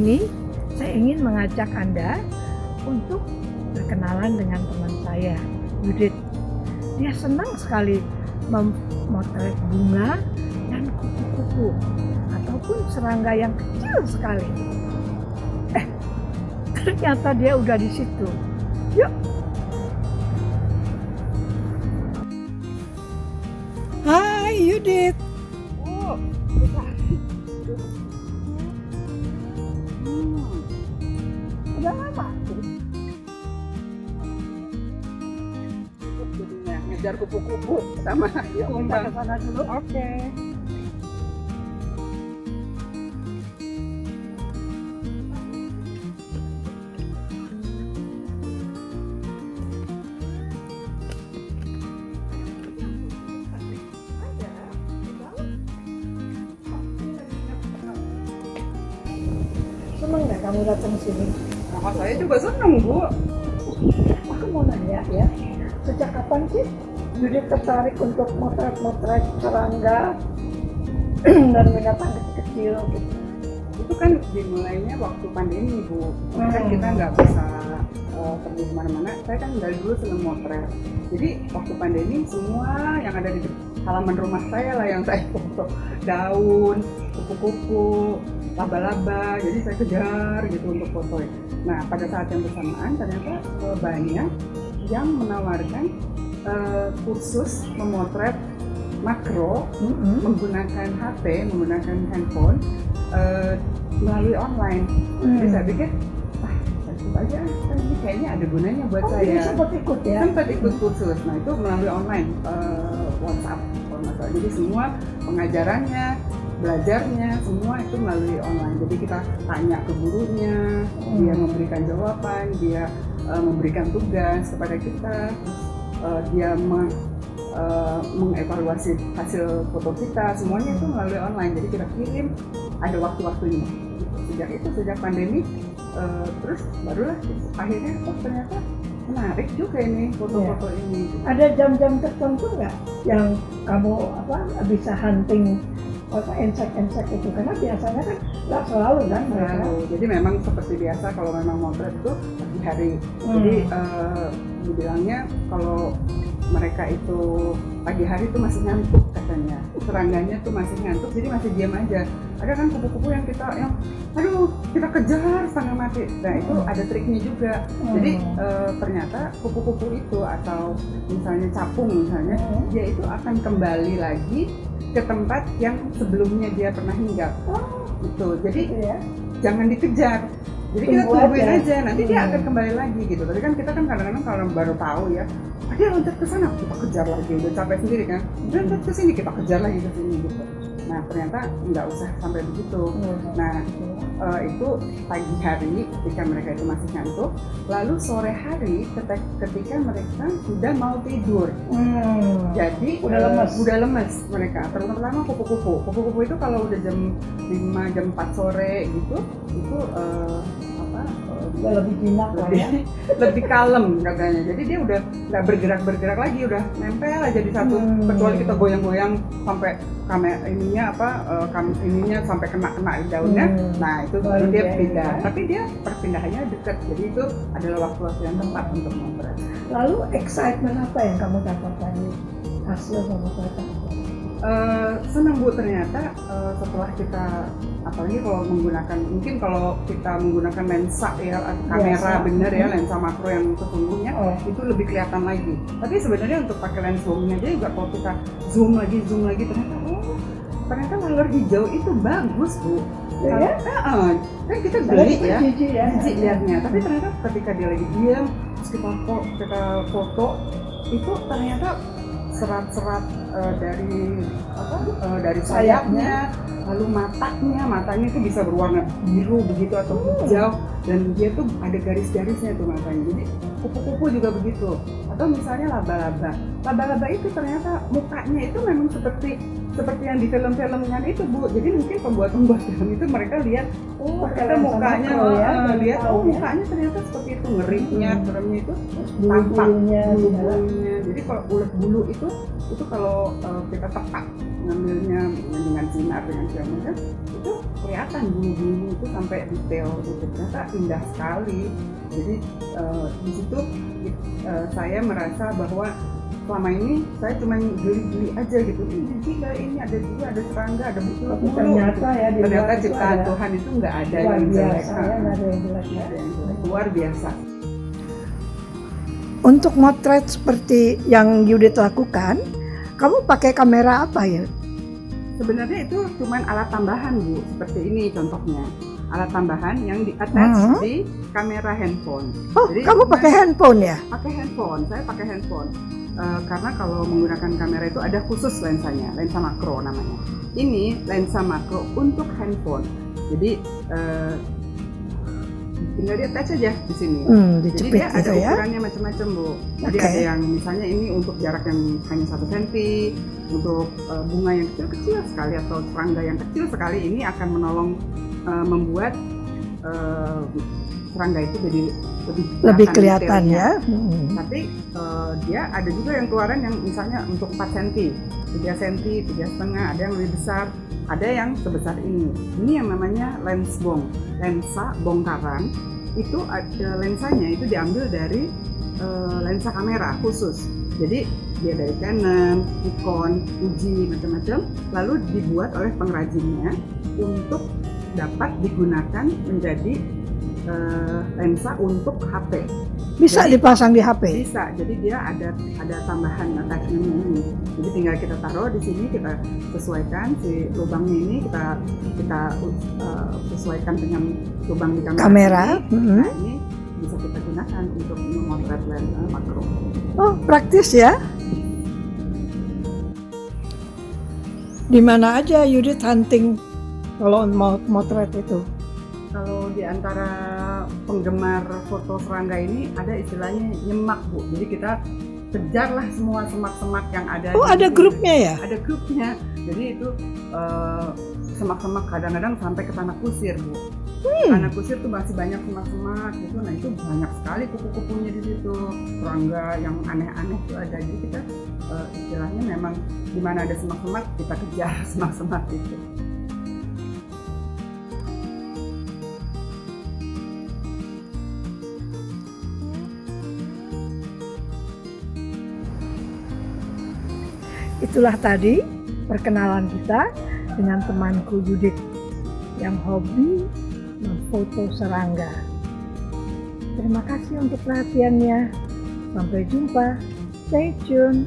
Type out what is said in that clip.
ini saya ingin mengajak Anda untuk berkenalan dengan teman saya, Judith. Dia senang sekali memotret bunga dan kupu-kupu ataupun serangga yang kecil sekali. Ternyata dia udah di situ. Yuk. Hai Judith. Oh, Udah lama? jadinya ngejar kupu-kupu sama Yuk kita kumbang. ke sana dulu. Oke. Seneng nggak kamu datang ke sini? Nah, saya juga seneng, Bu. Aku mau nanya ya, sejak kapan sih Judith tertarik untuk motret-motret serangga dan binatang kecil-kecil gitu? Itu kan dimulainya waktu pandemi, Bu. Kan kita nggak bisa pergi kemana-mana. Saya kan dari dulu seneng motret. Jadi waktu pandemi semua yang ada di halaman rumah saya lah yang saya foto. Daun, kupu-kupu, laba-laba. Jadi saya kejar gitu untuk foto. Nah, pada saat yang bersamaan ternyata banyak yang menawarkan kursus memotret makro menggunakan HP, menggunakan handphone melalui online. Jadi saya pikir, saya coba aja, kan ini kayaknya ada gunanya buat Oh, saya. jadi sempat ikut ya? Sempat ikut kursus. Nah, itu melalui online, WhatsApp kalau nggak salah. Jadi semua pengajarannya, belajarnya semua itu melalui online. Jadi kita tanya ke gurunya, dia memberikan jawaban, dia memberikan tugas kepada kita, dia mengevaluasi hasil foto kita, semuanya itu melalui online. Jadi kita kirim, ada waktu-waktunya. Sejak pandemi, terus barulah akhirnya ternyata menarik juga ini foto-foto ini. Ada jam-jam tertentu nggak yang kamu bisa hunting insek-insek itu? Karena biasanya kan nggak selalu kan mereka. Selalu. Jadi memang seperti biasa kalau memang motret itu pagi hari. Jadi dibilangnya kalau mereka itu pagi hari itu masih ngantuk katanya, serangganya tuh masih ngantuk, jadi masih diam aja. Ada kan kupu-kupu yang kita kejar setengah mati. Nah itu ada triknya juga. Jadi ternyata kupu-kupu itu atau misalnya capung misalnya, dia itu akan kembali lagi ke tempat yang sebelumnya dia pernah hinggap. Gitu. Jadi jangan dikejar. Jadi kita tungguin aja, nanti dia akan kembali lagi gitu. Tapi kan kita kan kadang-kadang kalau baru tahu ya, dia loncat ke sana, kita kejar lagi, udah capek sendiri kan. Dia loncat ke sini, kita kejar lagi ke sini gitu. Nah ternyata nggak usah sampai begitu. Nah itu pagi hari ketika mereka itu masih ngantuk, lalu sore hari ketika mereka sudah mau tidur. Jadi udah lemes mereka, terutama kupu-kupu. Kupu-kupu itu kalau udah jam 5, jam 4 sore gitu, itu lebih jinak lah ya. Lebih kalem katanya. Jadi dia udah nggak bergerak lagi, udah nempel aja di satu. Kecuali kita goyang-goyang sampai ininya sampai kena daunnya. Nah itu baru dia pindah. Tapi dia perpindahannya dekat. Jadi itu adalah waktu-waktu yang tepat untuk memotret. Lalu excitement apa yang kamu dapat dari hasil pemotretan? Senang Bu, ternyata setelah kita, apalagi kalau kita menggunakan lensa ya, kamera bener ya, lensa makro yang sesungguhnya itu lebih kelihatan lagi. Tapi sebenarnya untuk pakai lens zoomnya aja juga kalau kita zoom lagi ternyata laler hijau itu bagus Bu. Kan kita beli ya, jijik lihatnya. Tapi ternyata ketika dia lagi diam, terus kita foto itu ternyata serat-serat dari sayapnya, lalu matanya itu bisa berwarna biru begitu atau hijau, dan dia tuh ada garis-garisnya tuh matanya. Jadi kupu-kupu juga begitu. Atau misalnya laba-laba itu ternyata mukanya itu memang seperti yang di film-filmnya itu Bu. Jadi mungkin pembuat film itu mereka lihat ternyata mukanya mukanya ternyata seperti itu, ngerinya, seremnya itu tampak bulu-bulunya. Jadi kalau ulet bulu itu kalau kita tepak ngambilnya dengan sinar dengan segala macam, itu kelihatan bulu-bulu itu sampai detail gitu, ternyata indah sekali. Jadi di situ saya merasa bahwa selama ini saya cuma geli-geli aja gitu, ini gila, ini ada juga, ada serangga, ada bulu-bulu. Tapi ternyata ya di Ternyata luar itu ciptaan ada Tuhan itu nggak ada luar yang jelek. biasa ya, nggak ada yang jelek ya. Nggak ada yang jelek. Luar biasa. Untuk motret seperti yang Judith lakukan, kamu pakai kamera apa ya? Sebenarnya itu cuma alat tambahan, Bu, seperti ini contohnya. Alat tambahan yang di-attach di kamera handphone. Oh, Jadi kamu pakai handphone ya? pakai handphone, saya pakai handphone. Karena kalau menggunakan kamera itu ada khusus lensanya, lensa makro namanya. Ini lensa makro untuk handphone. Jadi tinggal di-attach aja di sini. Jadi Dicepit dia gitu ada ya? ukurannya macam-macam, Bu. Jadi Oke. ada yang misalnya ini untuk jarak yang hanya 1 cm, untuk bunga yang kecil-kecil sekali atau serangga yang kecil sekali, ini akan menolong membuat serangga itu jadi Lebih kelihatan detailnya. ya? Tapi dia ada juga yang keluaran yang misalnya untuk 4 cm, 3 cm, 3,5, ada yang lebih besar, ada yang sebesar ini. Ini yang namanya lens bong, lensa bongkaran. Itu ada lensanya itu diambil dari lensa kamera khusus. Jadi dia dari Canon, Nikon, Fuji, macam-macam, lalu dibuat oleh pengrajinnya untuk dapat digunakan menjadi lensa untuk HP. Bisa Jadi, dipasang di HP? Bisa, jadi dia ada tambahan attachment ini. Jadi tinggal kita taruh di sini, kita sesuaikan si lubangnya ini, kita sesuaikan dengan lubang di kamera. Kamera, Nah, ini bisa kita gunakan untuk memotret lensa makro. Oh, praktis ya? Di mana aja Judith hunting kalau mau motret itu? Kalau di antara penggemar foto serangga ini ada istilahnya nyemak, Bu. Jadi kita kejarlah semua semak-semak yang ada. Oh, di ada sini. grupnya ya? Ada grupnya. Jadi itu semak-semak kadang-kadang sampai ke tanah kusir, Bu. Tanah kusir tuh masih banyak semak-semak gitu. Nah, itu banyak sekali kupu-kupunya di situ. Serangga yang aneh-aneh itu ada. Jadi kita istilahnya memang di mana ada semak-semak kita kejar semak-semak itu. Itulah tadi perkenalan kita dengan temanku Judith yang hobi memfoto serangga. Terima kasih untuk perhatiannya. Sampai jumpa. Stay tune.